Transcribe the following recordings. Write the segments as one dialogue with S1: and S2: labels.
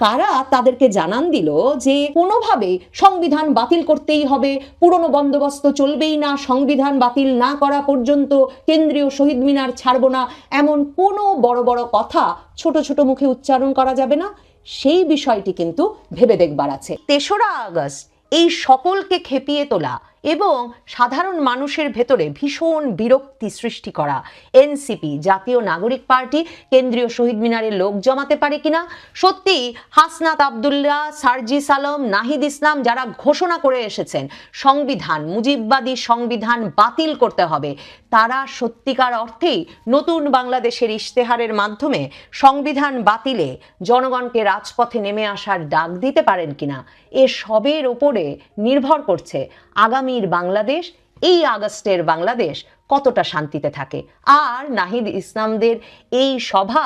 S1: তারা তাদেরকে জানান দিল যে কোনোভাবে সংবিধান বাতিল করতেই হবে, পুরনো বন্দোবস্ত চলবেই না, সংবিধান বাতিল না করা পর্যন্ত কেন্দ্রীয় শহীদ মিনার ছাড়ব না, এমন কোনো বড় বড় কথা ছোট ছোট মুখে উচ্চারণ করা যাবে না। সেই বিষয়টি কিন্তু ভেবে দেখবার আছে। 3রা আগস্ট এই সকলকে খেপিয়ে তোলা এবং সাধারণ মানুষের ভেতরে ভীষণ বিরক্তি সৃষ্টি করা এনসিপি জাতীয় নাগরিক পার্টি কেন্দ্রীয় শহীদ মিনারে লোক জমাতে পারে কিনা? সত্যি হাসনাত আবদুল্লাহ, সার্জিস আলম, নাহিদ ইসলাম যারা ঘোষণা করে এসেছেন সংবিধান, মুজিববাদী সংবিধান বাতিল করতে হবে, তারা সত্যিকার অর্থেই নতুন বাংলাদেশের ইশতেহারের মাধ্যমে সংবিধান বাতিলে জনগণকে রাজপথে নেমে আসার ডাক দিতে পারেন কিনা? এ সবের ওপরে নির্ভর করছে আগামীর বাংলাদেশ, এই আগস্টের বাংলাদেশ কতটা শান্তিতে থাকে। আর নাহিদ ইসলামদের এই সভা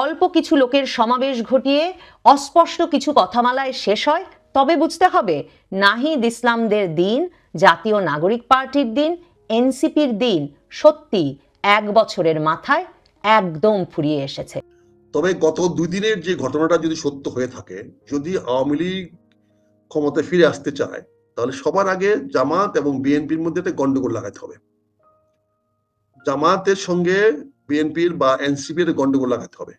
S1: অল্প কিছু লোকের সমাবেশ ঘটিয়ে অস্পষ্ট কিছু কথামালায় শেষ হয়, তবে বুঝতে হবে নাহিদ ইসলামদের দিন, জাতীয় নাগরিক পার্টির দিন, এনসিপির দিন সত্যি 1 বছরের মাথায় একদম ফুরিয়ে এসেছে।
S2: তবে গত 2 দিনের যে ঘটনাটা যদি সত্য হয়ে থাকে, যদি আওয়ামী লীগ ক্ষমতায় ফিরে আসতে চায়, তাহলে সবার আগে জামাত এবং বিএনপির মধ্যে একটা গন্ডগোল লাগাতে হবে। জামাতের সঙ্গে বিএনপির বা এনসিপির গন্ডগোল লাগাতে হবে।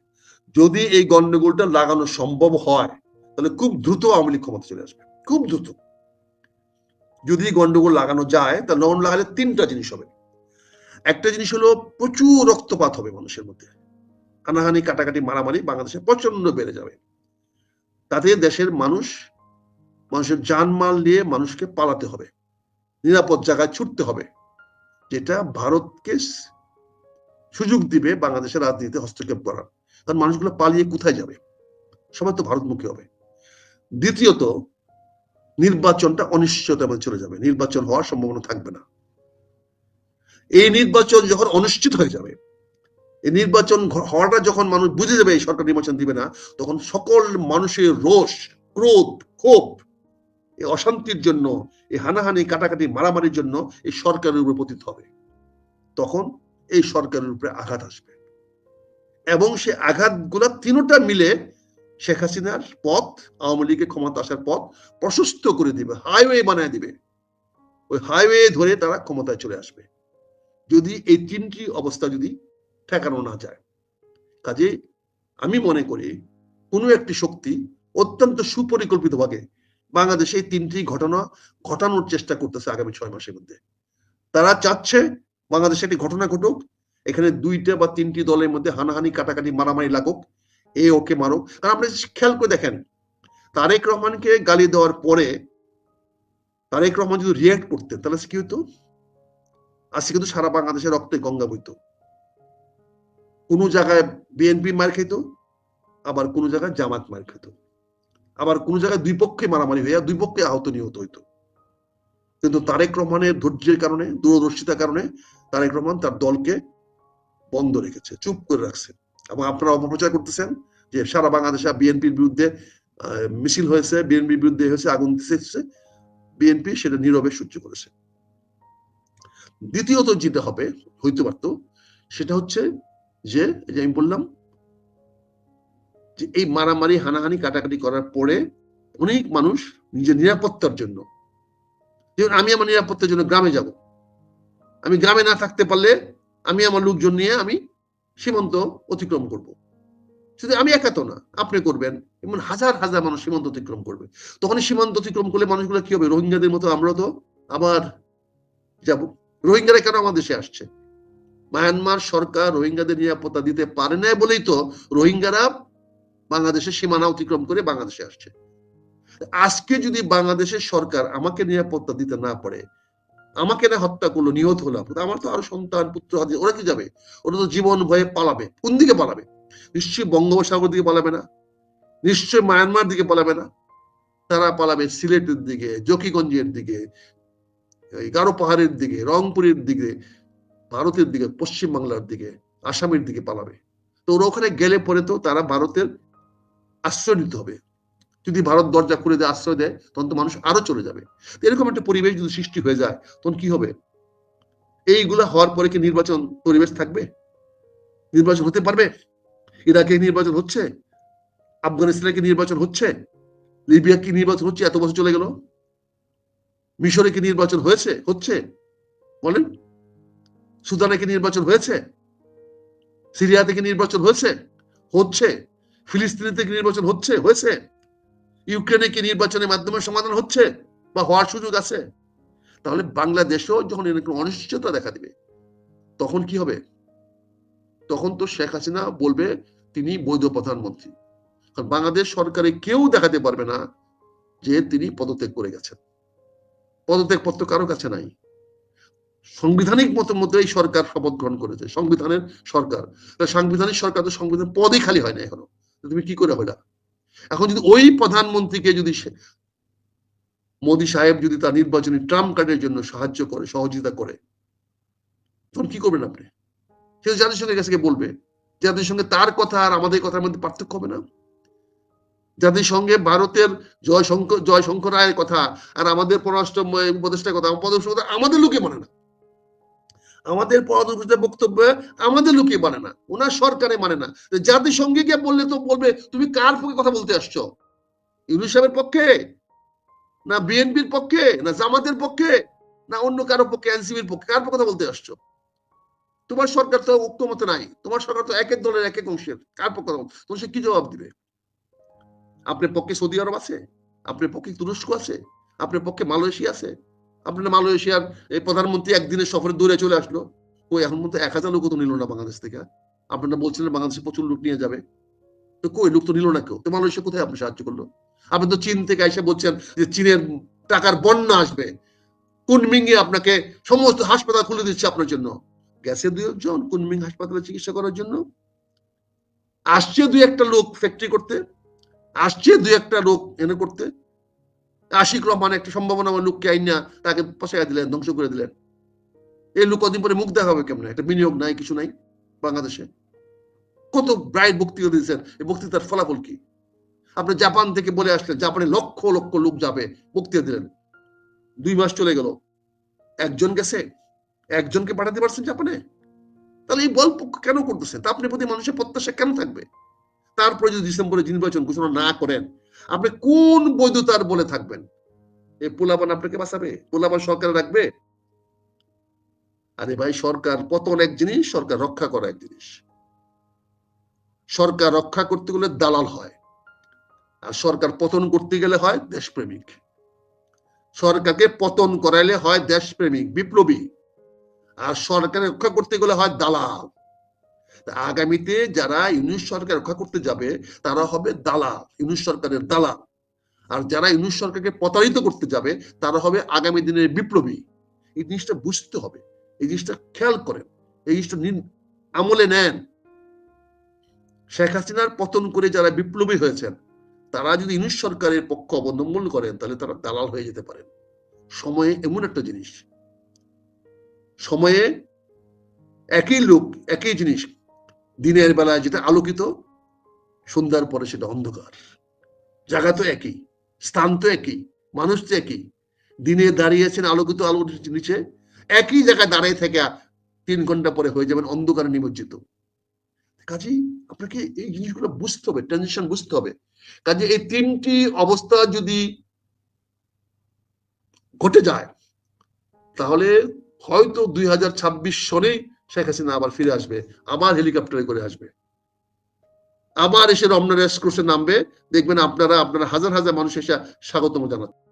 S2: যদি এই গন্ডগোলটা লাগানো সম্ভব হয়, তাহলে খুব দ্রুত আওয়ামী লীগ ক্ষমতা চলে আসবে, খুব দ্রুত। যদি গন্ডগোল লাগানো যায়, তাহলে লাগালে 3টা জিনিস হবে। একটা জিনিস হলো প্রচুর রক্তপাত হবে মানুষের মধ্যে, হানাহানি, কাটাকাটি, মারামারি বাংলাদেশে প্রচন্ড বেড়ে যাবে। তাতে দেশের মানুষের জানমাল নিয়ে মানুষকে পালাতে হবে, নিরাপদ জায়গায় ছুটতে হবে, যেটা ভারতকে সুযোগ দিবে বাংলাদেশের রাজনীতিতে হস্তক্ষেপ করার। কারণ মানুষগুলো পালিয়ে কোথায় যাবে? সবাই তো ভারতমুখী হবে। দ্বিতীয়ত, নির্বাচনটা অনিশ্চয়তার মধ্যে চলে যাবে, নির্বাচন হওয়ার সম্ভাবনা থাকবে না। এই নির্বাচন যখন অনুষ্ঠিত হয়ে যাবে, এই নির্বাচন হওয়াটা যখন মানুষ বুঝে যাবে এই সরকার নির্বাচন দিবে না, তখন সকল মানুষের রোষ, ক্রোধ, ক্ষোভ, এই অশান্তির জন্য, এই হানাহানি, কাটাকাটি, মারামারির জন্য এই সরকারের উপরে পতিত হবে। তখন এই সরকারের উপরে আঘাত আসবে এবং সে আঘাতগুলা 3টা মিলে শেখ হাসিনার পথ, আওয়ামী লীগের ক্ষমতা আসার পথ প্রশস্ত করে দিবে, হাইওয়ে বানায় দিবে। ওই হাইওয়ে ধরে তারা ক্ষমতায় চলে আসবে, যদি এই 3টি অবস্থা যদি ঠেকানো না যায়। কাজে আমি মনে করি কোনো একটি শক্তি অত্যন্ত সুপরিকল্পিতভাবে বাংলাদেশে এই 3টি ঘটনা ঘটানোর চেষ্টা করতেছে আগামী 6 মাসের মধ্যে। তারা চাচ্ছে বাংলাদেশে একটি ঘটনা ঘটুক, এখানে 2টা বা 3টি দলের মধ্যে হানাহানি, কাটাকাটি, মারামারি লাগুক, এ ওকে মারুক। কারণ আপনি খেয়াল করে দেখেন, তারেক রহমানকে গালি দেওয়ার পরে তারেক রহমান যদি রিয়াক্ট করতেন, তাহলে কি হতো? আজকে কিন্তু সারা বাংলাদেশের রক্তে গঙ্গা বইতো। কোন জায়গায় বিএনপি মার খেত, আবার কোন জায়গায় জামাত মার খেত, আবার কোন জায়গায় 2 পক্ষে মারামারি হইয়া 2 পক্ষে আহত নিহত হইতো। কিন্তু তারেক রহমানের ধৈর্যের কারণে, দূরদর্শিতার কারণে তারেক রহমান তার দলকে বন্ধ রেখেছে, চুপ করে রাখছে। এবং আপনারা অপপ্রচার করতেছেন যে সারা বাংলাদেশে বিএনপির বিরুদ্ধে মিছিল হয়েছে, বিএনপির বিরুদ্ধে হয়েছে, আগুন দিতেছে, বিএনপি সেটা নীরবে সহ্য করেছে। দ্বিতীয়ত যেটা হবে, হইতে পারত, সেটা হচ্ছে যে আমি বললাম যে এই মারামারি, হানাহানি, কাটাকাটি করার পরে অনেক মানুষ নিজের নিরাপত্তার জন্য, যেমন আমি আমার নিরাপত্তার জন্য গ্রামে যাব, আমি গ্রামে না থাকতে পারলে আমি আমার লোকজন নিয়ে আমি সীমান্ত অতিক্রম করব। শুধু আমি একা তো না, আপনি করবেন, এমন হাজার হাজার মানুষ সীমান্ত অতিক্রম করবে। তখন সীমান্ত অতিক্রম করলে মানুষগুলো কি হবে? রোহিঙ্গাদের মতো আমরা তো আবার যাব। রোহিঙ্গারা কেন আমাদের দেশে আসছে? মায়ানমার সরকার রোহিঙ্গাদের নিরাপত্তা দিতে পারে না বলেই তো রোহিঙ্গারা বাংলাদেশের সীমানা অতিক্রম করে বাংলাদেশে আসছে। আজকে যদি বাংলাদেশের সরকার আমাকে নিরাপত্তা দিতে না পারে, আমাকে না হত্যা করলো, নিহত হলাম, আমার তো আরো সন্তান, পুত্র আছে, ওরা কি যাবে? ওরা তো জীবন ভয়ে পালাবে। কোন দিকে পালাবে? নিশ্চয়ই বঙ্গোপসাগর দিকে পালাবে না, নিশ্চয়ই মায়ানমার দিকে পালাবে না, তারা পালাবে সিলেটের দিকে, জকিগঞ্জের দিকে, গারো পাহাড়ের দিকে, রংপুরের দিকে, ভারতের দিকে, পশ্চিম বাংলার দিকে, আসামের দিকে পালাবে। তো ওরা ওখানে গেলে পরে তো তারা ভারতের আশ্রয় নিতে হবে। যদি ভারত দরজা খুলে দেয়, আশ্রয় দেয়, তখন তো মানুষ আরো চলে যাবে। এরকম একটা পরিবেশ যদি সৃষ্টি হয়ে যায়, তখন কি হবে? এইগুলা হওয়ার পরে কি নির্বাচন পরিবেশ থাকবে? নির্বাচন হতে পারবে? ইরাকে নির্বাচন হচ্ছে, আফগানিস্তানে কি নির্বাচন হচ্ছে? লিবিয়া কি নির্বাচন হচ্ছে? এত বছর চলে গেল। মিশরে কি নির্বাচন হচ্ছে? বলেন। সুদানে কি নির্বাচন হয়েছে? সিরিয়াতে কি নির্বাচন হচ্ছে? ফিলিস্তিনিতে কি নির্বাচন হয়েছে? ইউক্রেনে কি নির্বাচনের মাধ্যমে সমাধান হচ্ছে বা হওয়ার সুযোগ আছে? তাহলে বাংলাদেশেও যখন এরকম অনিশ্চয়তা দেখা দিবে, তখন কি হবে? তখন তো শেখ হাসিনা বলবে তিনি বৈধ প্রধানমন্ত্রী। কারণ বাংলাদেশ সরকারে কেউ দেখাতে পারবে না যে তিনি পদত্যাগ করে গেছেন। পদত্যাগ পত্র কারো কাছে নাই। সাংবিধানিক মতে এই সরকার শপথ গ্রহণ করেছে, সংবিধানের সরকার। সাংবিধানিক সরকার তো সংবিধান পদই খালি হয় না এখনো। তুমি কি করে হইলা? এখন যদি ওই প্রধানমন্ত্রীকে যদি মোদী সাহেব যদি তার নির্বাচনী ট্রাম্প কার্ডের জন্য সাহায্য করে, সহযোগিতা করে, তখন কি করবেন আপনি? সে জাতিসংঘের কাছে বলবে। জাতিসংঘে তার কথা আর আমাদের কথার মধ্যে পার্থক্য হবে না? জাতিসংঘে ভারতের জয়শঙ্কর রায়ের কথা আর আমাদের পররাষ্ট্র উপদেষ্টার কথা, আমাদের লোকে মানে না। আমাদের পররাষ্ট্র বক্তব্য আমাদের লোকে মানে না, ওনার সরকারে মানে না। জাতিসংঘে গিয়ে বললে তো বলবে তুমি কার পক্ষে কথা বলতে আসছো? ইউনূস সাহেবের পক্ষে, না বিএনপির পক্ষে, না জামাতের পক্ষে, না অন্য কারো পক্ষে, এনসিপির পক্ষে? কার পক্ষে কথা বলতে আসছো? তোমার সরকার তো ঐক্যমত নাই, তোমার সরকার তো এক এক দলের এক এক অংশের। কার পক্ষে কথা বলতো? তোমার সে কি জবাব দিবে? আপনার পক্ষে সৌদি আরব আছে, আপনার পক্ষে তুরস্ক আছে, আপনার পক্ষে মালয়েশিয়া আছে। আপনার মালয়েশিয়ার এই প্রধানমন্ত্রী একদিনের সফরে দূরে চলে আসলো। ওই এখন মতো 1000 লোক তো নিল না বাংলাদেশ থেকে। আপনারা বলছিলেন বাংলাদেশে প্রচুর লোক নিয়ে যাবে, তো কই লোক তো নিল না কেউ। তো মালয়েশিয়া কোথায় আপনি সাহায্য করলো? আপনি তো চীন থেকে এসে বলছেন যে চীনের টাকার বন্যা আসবে, কুনমিংয়ে আপনাকে সমস্ত হাসপাতাল খুলে দিচ্ছে আপনার জন্য। গেছে 2 জন কুনমিং হাসপাতালে চিকিৎসা করার জন্য। আসছে 2-1টা লোক ফ্যাক্টরি করতে, আসছে 2-1টা লোক এনে করতে। আশিক রহমান একটা সম্ভাবনাময় লোককে আইনা তাকে পচাইয়া দিলেন, ধ্বংস করে দিলেন। এই লোক কদিন পরে মুখ দেখাবে কেমনে? একটা বিনিয়োগ নাই, কিছু নাই বাংলাদেশে। কত ব্রাইট বক্তৃতা দিয়েছেন, এই বক্তৃতার ফলাফল কি? আপনি জাপান থেকে বলে আসলেন জাপানে লক্ষ লক্ষ লোক যাবে, বক্তৃতা দিলেন। 2 মাস চলে গেল, একজন গেছে? একজনকে পাঠাতে পারছেন জাপানে? তাহলে এই বল কেন করতেছেন? তা আপনার প্রতি মানুষের প্রত্যাশা কেন থাকবে? তারপরে যদি ডিসেম্বরে নির্বাচন ঘোষণা না করেন, আপনি কোন বৈধতার বলে থাকবেন? এই পোলাপান আপনাকে বাঁচাবে? পোলাপান সরকার রাখবে? আরে ভাই, সরকার পতন এক জিনিস, সরকার রক্ষা করা এক জিনিস। সরকার রক্ষা করতে গেলে দালাল হয়, আর সরকার পতন করতে গেলে হয় দেশপ্রেমিক। সরকারকে পতন করাইলে হয় দেশপ্রেমিক, বিপ্লবী, আর সরকার রক্ষা করতে গেলে হয় দালাল। আগামীতে যারা ইউনূস সরকার রক্ষা করতে যাবে তারা হবে দালাল, ইউনূস সরকারের দালাল। আর যারা ইউনূস সরকারকে প্রতারিত করতে যাবে তারা হবে আগামী দিনের বিপ্লবী। এই জিনিসটা বুঝতে হবে, এই জিনিসটা খেয়াল করেন, এই জিনিসটা আমলে নেন। শেখ হাসিনার পতন করে যারা বিপ্লবী হয়েছেন তারা যদি ইউনূস সরকারের পক্ষ অবলম্বন করেন তাহলে তারা দালাল হয়ে যেতে পারেন। সময়ে এমন একটা জিনিস, সময়ে একই লোক একই জিনিস, দিনের বেলায় যেটা আলোকিত, সন্ধ্যার পরে সেটা অন্ধকার। জায়গা তো একই, স্থান তো একই, মানুষ তো একই। দিনে দাঁড়িয়েছেন আলোকিত আলোর নিচে, একই জায়গায় দাঁড়িয়ে থেকে 3 ঘন্টা পরে হয়ে যাবেন অন্ধকারে নিমজ্জিত। কাজেই আপনাকে এই জিনিসগুলো বুঝতে হবে, ট্রানজিশন বুঝতে হবে। কাজে এই 3টি অবস্থা যদি ঘটে যায় তাহলে হয়তো 2026 সনেই শেখ হাসিনা আবার ফিরে আসবে, আবার হেলিকপ্টারে করে আসবে, আবার এসে রমনা রেস কোর্সে নামবে। দেখবেন আপনারা হাজার হাজার মানুষ এসে স্বাগতম জানাচ্ছে।